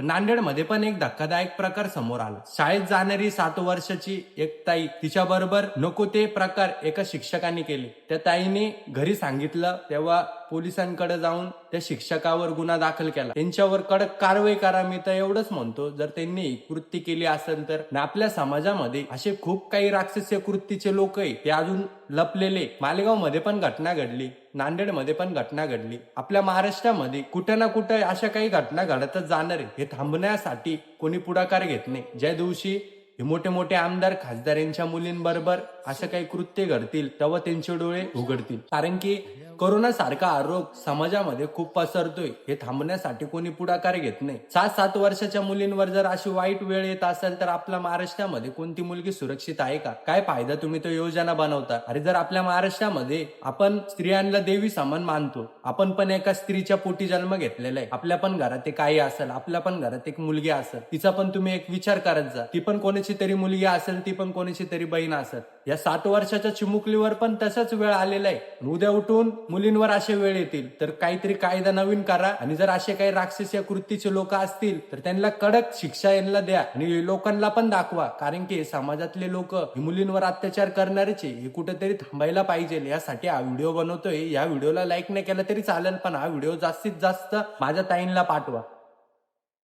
पण नांदेडमध्ये पण एक धक्कादायक प्रकार समोर आला। शाळेत जाणारी 7 वर्षाची एक ताई, तिच्या बरोबर नको ते प्रकार एका शिक्षकाने केले। त्या ताईने घरी सांगितलं तेव्हा पोलिसांकडे जाऊन त्या शिक्षकावर गुन्हा दाखल केला। त्यांच्यावर कडक कारवाई करा। मी तर एवढंच म्हणतो, जर त्यांनी ही कृती केली असेल तर। आपल्या समाजामध्ये असे खूप काही राक्षसीय कृतीचे लोक आहे, ते अजून लपलेले। मालेगाव मध्ये पण घटना घडली, नांदेडमध्ये पण घटना घडली। आपल्या महाराष्ट्रामध्ये कुठे ना कुठे अशा काही घटना घडतच जाणार आहे। हे थांबण्यासाठी कोणी पुढाकार घेत नाही। ज्या दिवशी हे मोठे मोठे आमदार खासदार यांच्या मुलींबरोबर असं काही कृत्य घडतील तेव्हा त्यांचे डोळे उघडतील। कारण की कोरोना सारखा रोग समाजामध्ये खूप पसरतोय, हे थांबण्यासाठी कोणी पुढाकार घेत नाही। 7-7 वर्षाच्या मुलींवर जर अशी वाईट वेळ येत असेल तर आपल्या महाराष्ट्रामध्ये कोणती मुलगी सुरक्षित आहे का? काय फायदा तुम्ही तो योजना बनवता? अरे जर आपल्या महाराष्ट्रामध्ये आपण स्त्रियांना देवी समान मानतो, आपण पण एका स्त्रीच्या पोटी जन्म घेतलेला आहे। आपल्या पण घरात एक आई असेल, आपल्या पण घरात एक मुलगी असेल, तिचा पण तुम्ही एक विचार करत जा। ती पण कोणाची तरी मुलगी असेल, ती पण कोणाची तरी बहीण असेल। या 7 वर्षाच्या चिमुकलीवर पण तसाच वेळ आलेला आहे। उद्या उठून मुलींवर असे वेळ येतील तर काहीतरी कायदा नवीन करा, आणि जर असे काही राक्षसीय कृतीचे लोक असतील तर त्यांना कडक शिक्षा यांना द्या, आणि लोकांना पण दाखवा। कारण की समाजातले लोक मुलींवर अत्याचार करणारेच हे कुठेतरी थांबायला पाहिजे। यासाठी हा व्हिडिओ बनवतोय। या व्हिडिओला लाईक नाही केला तरी चालेल, पण हा व्हिडिओ जास्तीत जास्त माझ्या ताईंना पाठवा।